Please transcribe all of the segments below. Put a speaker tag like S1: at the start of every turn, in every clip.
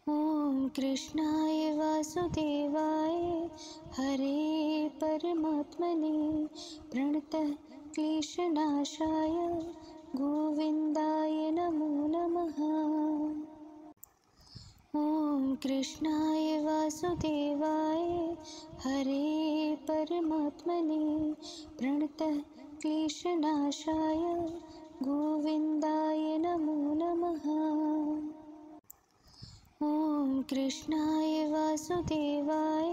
S1: ॐ कृष्णाय वासुदेवाय हरे परमात्मने प्रणतः क्लेशनाशाय गोविन्दाय नमो नमः। ॐ कृष्णाय वासुदेवाय हरे परमात्मने प्रणतः क्लेशनाशाय गोविन्दाय नमो नमः। ॐ कृष्णाय वासुदेवाय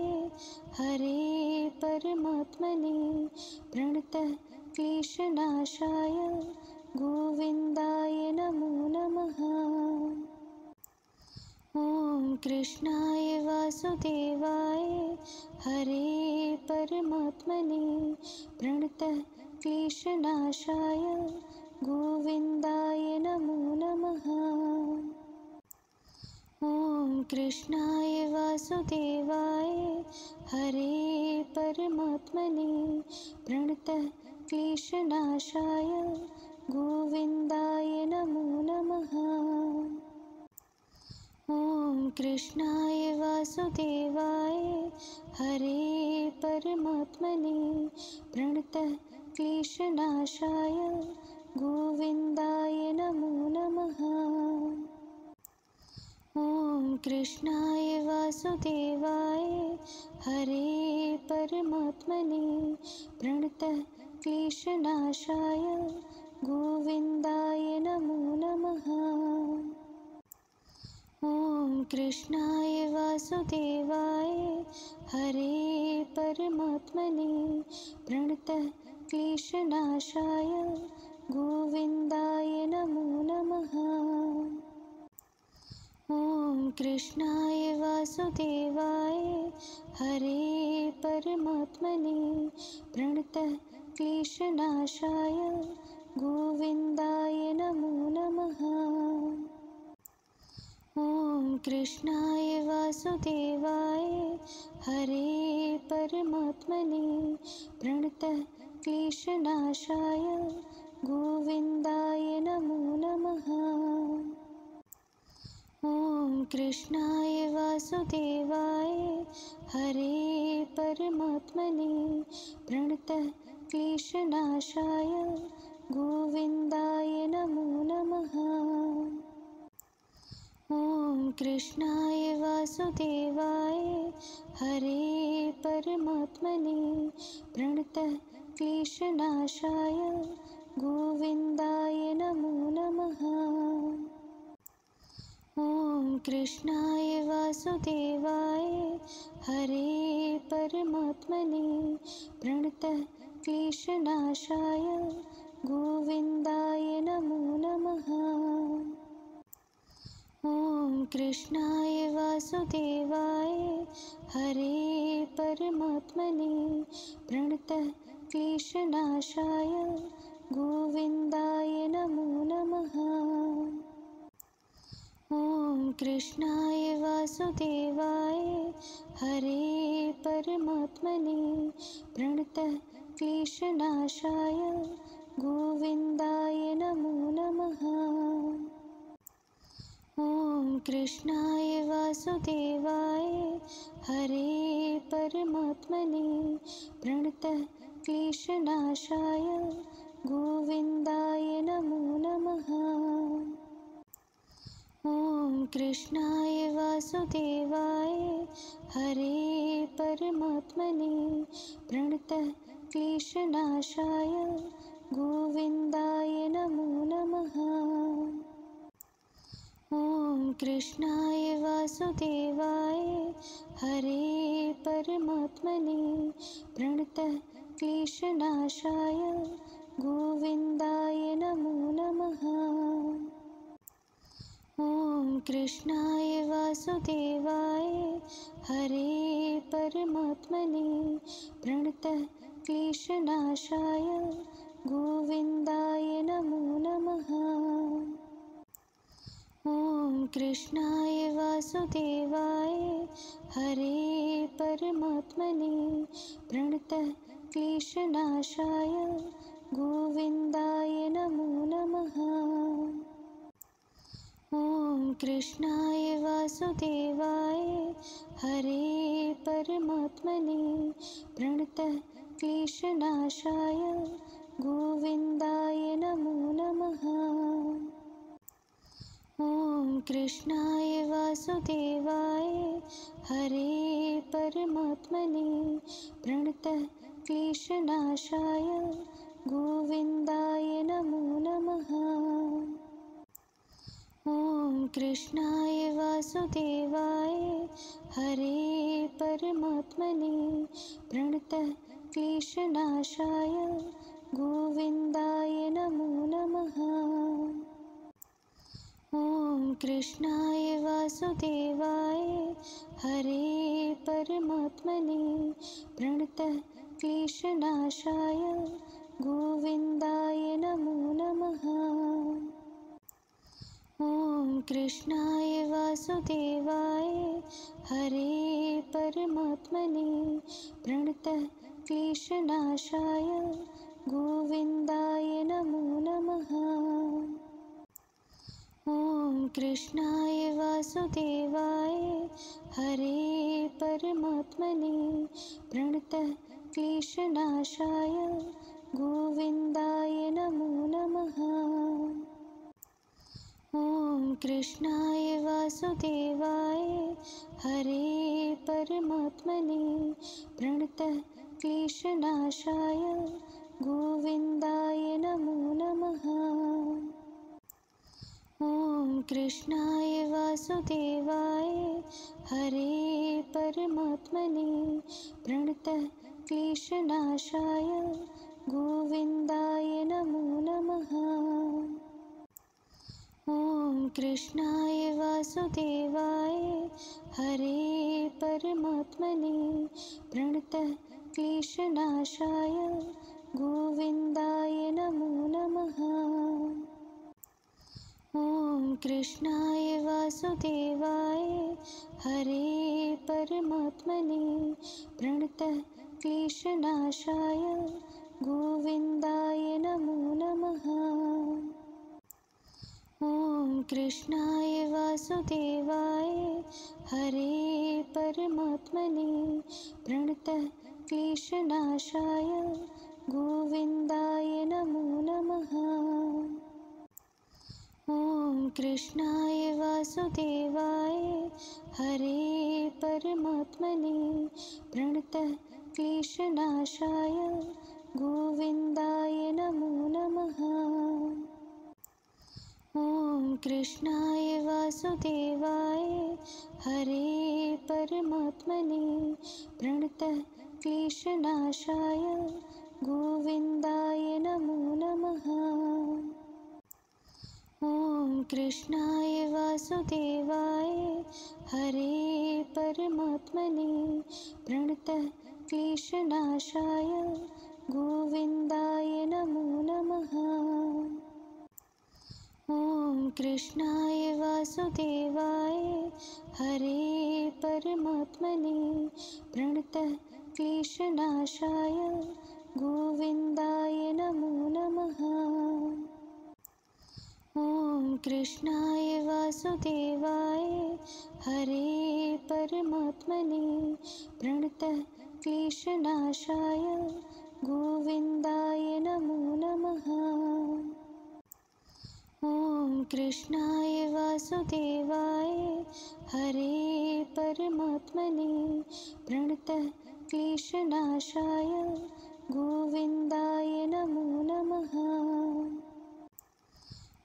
S1: हरे परमात्मने प्रणतः क्लेशनाशाय गोविन्दाय नमो नमः। ॐ कृष्णाय वासुदेवाय हरे परमात्मने प्रणतः क्लेशनाशाय गोविन्दाय नमो नमः। ॐ कृष्णाय वासुदेवाय हरे परमात्मने प्रणतः क्लेशनाशाय गोविन्दाय नमो नमः। ॐ कृष्णाय वासुदेवाय हरे परमात्मने प्रणतः क्लेशनाशाय गोविन्दाय नमो नमः। ॐ कृष्णाय वासुदेवाय हरे परमात्मने प्रणतः क्लेशनाशाय गोविन्दाय नमो नमः। ॐ कृष्णाय वासुदेवाय हरे परमात्मने प्रणतः क्लेशनाशाय गोविन्दाय नमो नमः। ॐ कृष्णाय वासुदेवाय हरे परमात्मने प्रणतः क्लेशनाशाय गोविन्दाय नमो नमः। ॐ कृष्णाय वासुदेवाय हरे परमात्मने प्रणतः क्लेशनाशाय गोविन्दाय नमो नमः। ॐ कृष्णाय वासुदेवाय हरे परमात्मने प्रणतः क्लेशनाशाय गोविन्दाय नमो नमः। ॐ कृष्णाय वासुदेवाय हरे परमात्मने प्रणतः क्लेशनाशाय गोविन्दाय नमो नमः। ॐ कृष्णाय वासुदेवाय हरे परमात्मने प्रणतः क्लेशनाशाय गोविन्दाय नमो नमः। ॐ कृष्णाय वासुदेवाय हरे परमात्मने प्रणतः क्लेशनाशाय गोविन्दाय नमो नमः। ॐ कृष्णाय वासुदेवाय हरे परमात्मने प्रणतः क्लेशनाशाय गोविन्दाय नमो नमः। ॐ कृष्णाय वासुदेवाय हरे परमात्मने प्रणतः क्लेशनाशाय गोविन्दाय नमो नमः। ॐ कृष्णाय वासुदेवाय हरे परमात्मने प्रणतः क्लेशनाशाय गोविन्दाय नमो नमः। ॐ कृष्णाय वासुदेवाय हरे परमात्मने प्रणतः क्लेशनाशाय गोविन्दाय नमो नमः। ॐ कृष्णाय वासुदेवाय हरे परमात्मने प्रणतः क्लेशनाशाय गोविन्दाय नमो नमः। ॐ कृष्णाय वासुदेवाय हरे परमात्मने प्रणतः क्लेशनाशाय गोविन्दाय नमो नमः। ॐ कृष्णाय वासुदेवाय हरे परमात्मने प्रणतः क्लेशनाशाय गोविन्दाय नमो नमः। ॐ कृष्णाय वासुदेवाय हरे परमात्मने प्रणतः क्लेशनाशाय गोविन्दाय नमो नमः। ॐ कृष्णाय वासुदेवाय हरे परमात्मने प्रणतः क्लेशनाशाय गोविन्दाय नमो नमः। ॐ कृष्णाय वासुदेवाय हरे परमात्मने प्रणतः क्लेशनाशाय गोविन्दाय नमो नमः। ॐ कृष्णाय वासुदेवाय हरे परमात्मने प्रणतः क्लेशनाशाय गोविन्दाय नमो नमः। ॐ कृष्णाय वासुदेवाय हरे परमात्मने प्रणतः क्लेशनाशाय गोविन्दाय नमो नमः। ॐ कृष्णाय वासुदेवाय हरे परमात्मने प्रणतः क्लेशनाशाय गोविन्दाय नमो नमः। ॐ कृष्णाय वासुदेवाय हरे परमात्मने प्रणतः क्लेशनाशाय गोविन्दाय नमो नमः। ॐ कृष्णाय वासुदेवाय हरे परमात्मने प्रणतः क्लेशनाशाय गोविन्दाय नमो नमः। ॐ कृष्णाय वासुदेवाय हरे परमात्मने प्रणतः क्लेशनाशाय गोविन्दाय नमो नमः। ॐ कृष्णाय वासुदेवाय हरे परमात्मने प्रणतः क्लेशनाशाय गोविन्दाय नमो नमः। ॐ कृष्णाय वासुदेवाय हरे परमात्मने प्रणतः क्लेशनाशाय गोविन्दाय नमो नमः। ॐ कृष्णाय वासुदेवाय हरे परमात्मने प्रणतः क्लेशनाशाय गोविन्दाय नमो नमः। ॐ कृष्णाय वासुदेवाय हरे परमात्मने प्रणतः क्लेशनाशाय गोविन्दाय नमो नमः। ॐ कृष्णाय वासुदेवाय हरे परमात्मने प्रणतः क्लेशनाशाय गोविन्दाय नमो नमः। ॐ कृष्णाय वासुदेवाय हरे परमात्मने प्रणतः क्लेशनाशाय गोविन्दाय नमो नमः। ॐ कृष्णाय वासुदेवाय हरे परमात्मने प्रणतः क्लेशनाशाय गोविन्दाय नमो नमः।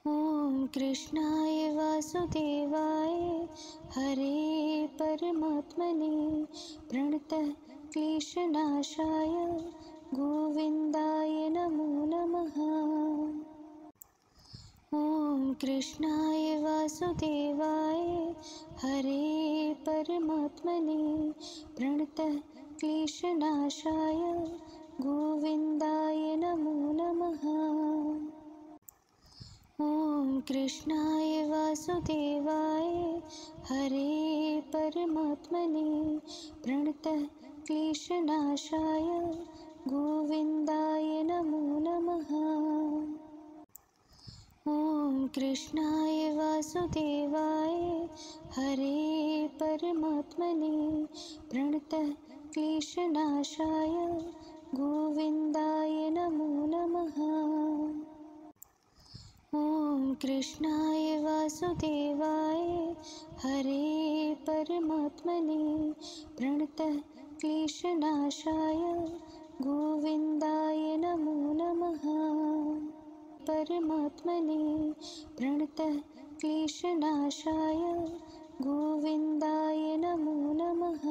S1: ॐ कृष्णाय वासुदेवाय हरे परमात्मने प्रणतः क्लेशनाशाय गोविन्दाय नमो नमः। ॐ कृष्णाय वासुदेवाय हरे परमात्मने प्रणतः क्लेशनाशाय गोविन्दाय नमो नमः। ॐ कृष्णाय वासुदेवाय हरे परमात्मने प्रणतः क्लेशनाशाय गोविन्दाय नमो नमः। ॐ कृष्णाय वासुदेवाय हरे परमात्मने प्रणतः क्लेशनाशाय गोविन्दाय नमो नमः। ॐ कृष्णाय वासुदेवाय हरे परमात्मने प्रणतः क्लेशनाशाय गोविन्दाय नमो नमः। परमात्मने प्रणतः क्लेशनाशाय गोविन्दाय नमो नमः।